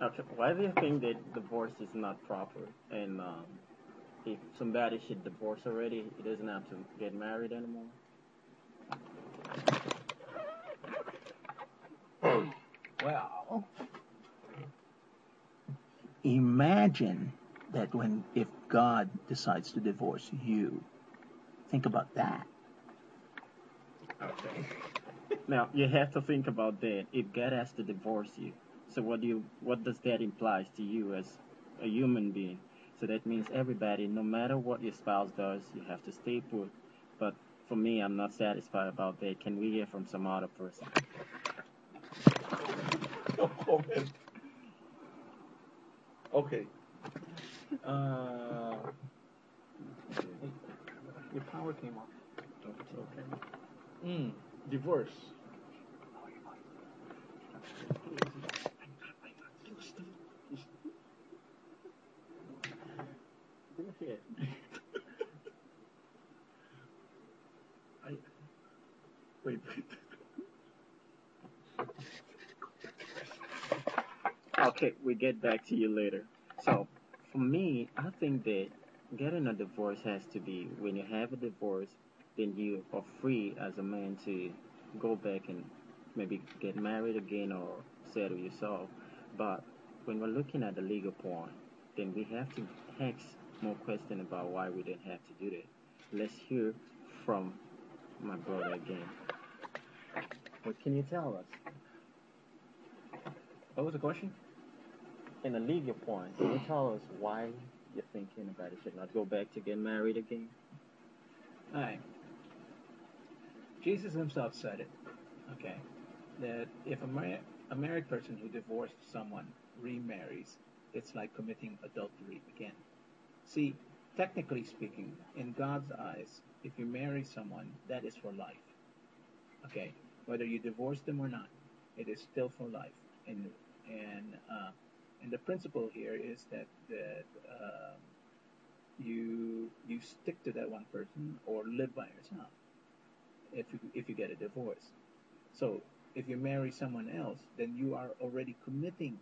Okay, why do you think that divorce is not proper? And if somebody should divorce already, he doesn't have to get married anymore. Well, imagine that when if God decides to divorce you, think about that. Okay. Now you have to think about that. If God has to divorce you, so what does that imply to you as a human being? So that means everybody, no matter what your spouse does, you have to stay put. But for me, I'm not satisfied about that. Can we hear from some other person? No comment. Okay. Uh, Your power came off. It's okay. divorce. Go ahead. I wait. Okay, we get back to you later. So, for me, I think that getting a divorce has to be when you have a divorce, then you are free as a man to go back and maybe get married again or settle yourself. But when we're looking at the legal point, then we have to ask more questions about why we didn't have to do that. Let's hear from my brother again. What can you tell us? What was the question? In a legal point, can you tell us why you're thinking about it should not go back to get married again? All right. Jesus himself said it. Okay, that if a married person who divorced someone remarries, it's like committing adultery again. See, technically speaking, in God's eyes, if you marry someone, that is for life. Okay, whether you divorce them or not, it is still for life. And the principle here is that you stick to that one person or live by yourself if you get a divorce. So if you marry someone else, then you are already committing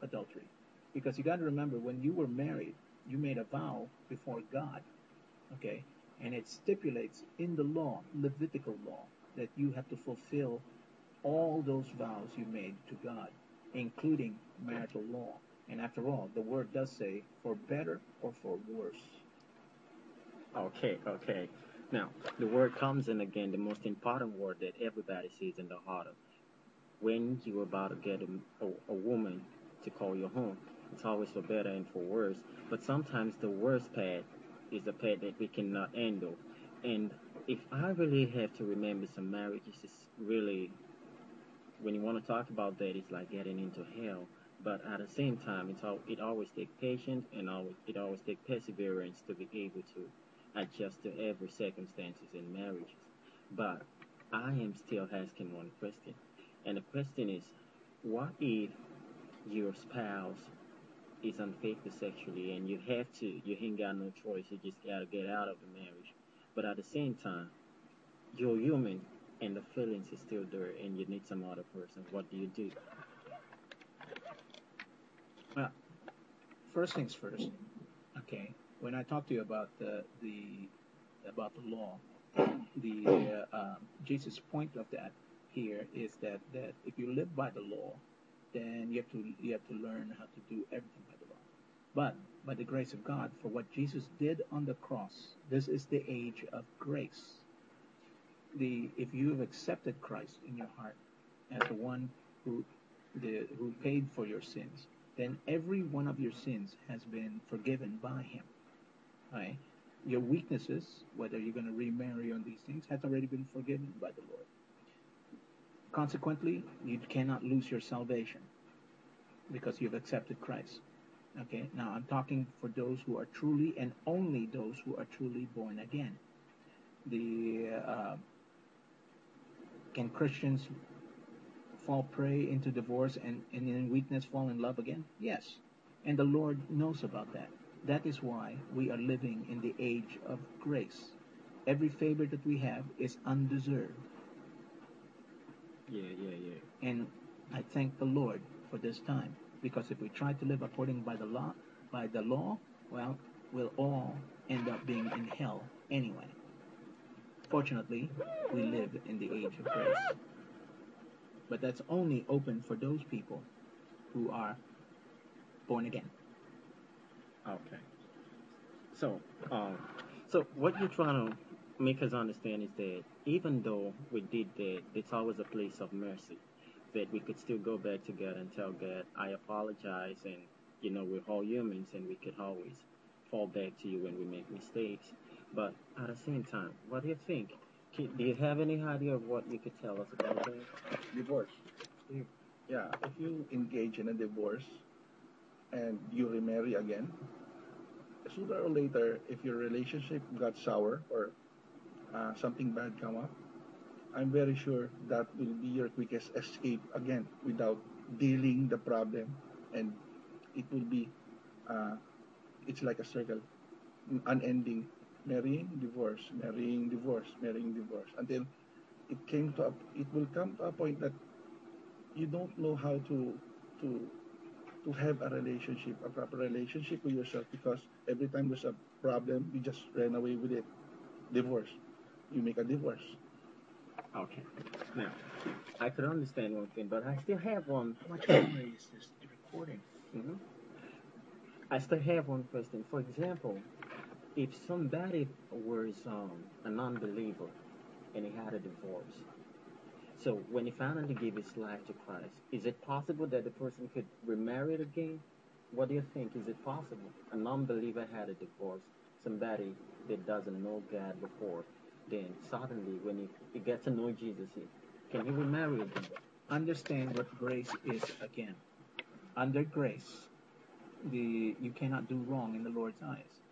adultery. Because you got to remember, when you were married, you made a vow before God, okay? And it stipulates in the law, Levitical law, that you have to fulfill all those vows you made to God, including marital law. And after all, the word does say for better or for worse. Okay, okay. Now, the word comes in again, the most important word that everybody sees in the heart of. When you're about to get a woman to call your home, it's always for better and for worse. But sometimes the worst part is the part that we cannot handle. And if I really have to remember some marriages, is really, when you want to talk about that, it's like getting into hell. But at the same time, it always takes patience and it always takes perseverance to be able to adjust to every circumstances in marriages. But I am still asking one question, and the question is, what if your spouse is unfaithful sexually and you ain't got no choice, you just gotta get out of the marriage. But at the same time, you're human and the feelings is still there and you need some other person. What do you do? Well, first things first. Okay, when I talk to you about the law, the Jesus' point of that here is that if you live by the law, then you have to learn how to do everything by the law. But by the grace of God, for what Jesus did on the cross, this is the age of grace. If you have accepted Christ in your heart as the one who who paid for your sins, then every one of your sins has been forgiven by Him. Right? Your weaknesses, whether you're going to remarry on these things, has already been forgiven by the Lord. Consequently, you cannot lose your salvation because you've accepted Christ. Okay, now I'm talking for those who are truly and only those who are truly born again. The Can Christians fall prey into divorce and in weakness fall in love again? Yes, and the Lord knows about that. That is why we are living in the age of grace. Every favor that we have is undeserved, Yeah, yeah, yeah. and I thank the Lord for this time. Because if we try to live according by the law, well, we'll all end up being in hell anyway. Fortunately, we live in the age of grace. But that's only open for those people who are born again. Okay. So, um, so what you're trying to make us understand is that even though we did that, it's always a place of mercy. That we could still go back together and tell God, I apologize, and we're all humans, and we could always fall back to you when we make mistakes. But at the same time, what do you think? Do you have any idea of what you could tell us about that? Divorce. If, yeah, if you engage in a divorce and you remarry again, sooner or later, if your relationship got sour or something bad come up, I'm very sure that will be your quickest escape again without dealing the problem, and it will be uh, it's like a circle, unending, marrying, divorce, marrying, divorce, until it will come to a point that you don't know how to to have a relationship, a proper relationship with yourself, because every time there's a problem, you just ran away with it. Divorce, you make a divorce. Okay. Now, I could understand one thing, but I still have one. How much memory is this recording? Mhm. I still have one question. For example, if somebody was a non-believer and he had a divorce, so when he finally gave his life to Christ, is it possible that the person could remarry again? What do you think? Is it possible? A non-believer had a divorce, somebody that doesn't know God before, then suddenly when he gets to know Jesus, can he remarry again? Understand what grace is again. Under grace, you cannot do wrong in the Lord's eyes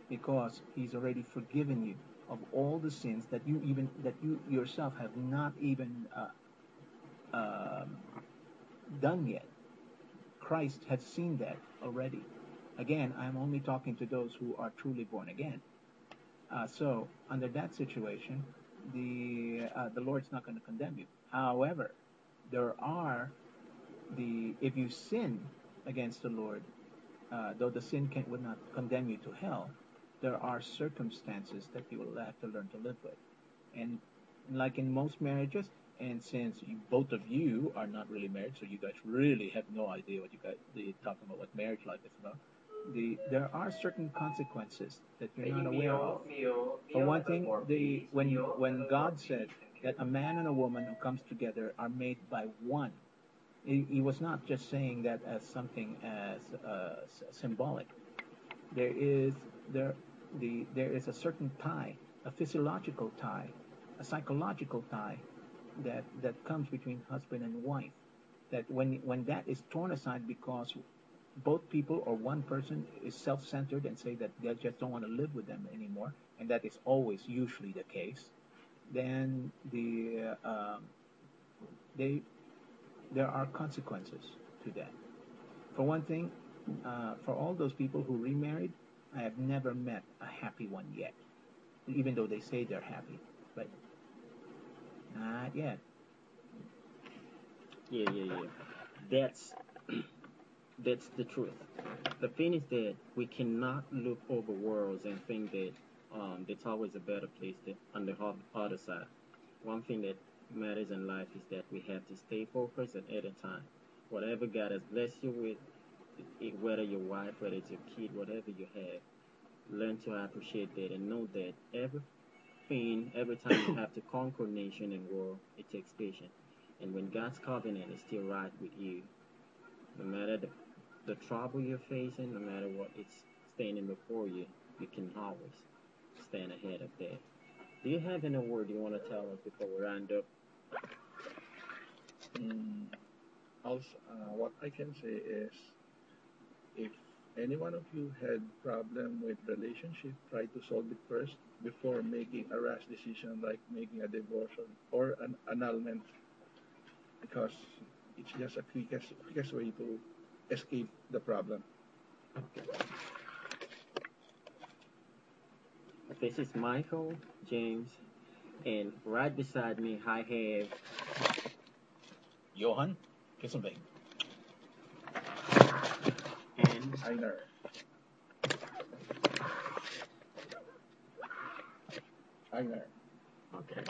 because He's already forgiven you of all the sins that you yourself have not even um done yet. Christ has seen that already. Again, I'm only talking to those who are truly born again. So under that situation, the Lord's not going to condemn you. However, there are the if you sin against the Lord, though the sin would not condemn you to hell, there are circumstances that you will have to learn to live with. And like in most marriages, and since both of you are not really married, so you guys really have no idea what you guys talking about, what marriage life is about. There are certain consequences that you're not aware of. For one thing, when God said that a man and a woman who comes together are made by one, he was not just saying that as something as symbolic. There is there is a certain tie, a physiological tie, a psychological tie that comes between husband and wife. That when that is torn aside because both people or one person is self-centered and say that they just don't want to live with them anymore, and that is always usually the case, then they there are consequences to that. For one thing, for all those people who remarried, I have never met a happy one yet, even though they say they're happy, but not yet. Yeah, yeah, yeah. That's that's the truth. The thing is that we cannot look over worlds and think that there's always a better place on the other side. One thing that matters in life is that we have to stay focused at any time. Whatever God has blessed you with, whether your wife, whether it's your kid, whatever you have, learn to appreciate that and know that every time you have to conquer nation and world, it takes patience. And when God's covenant is still right with you, no matter the trouble you're facing, no matter what it's standing before you, you can always stand ahead of that. Do you have any word you want to tell us before we round up? Mm, also, what I can say is, if any one of you had problem with relationship, try to solve it first before making a rash decision like making a divorce or an annulment, because it's just a quickest way to escape the problem. This is Michael, James, and right beside me I have Johan, kiss him, baby. Einer. Einer. Okay.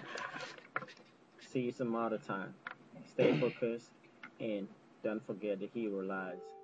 See you some other time. Stay focused and don't forget the hero lies.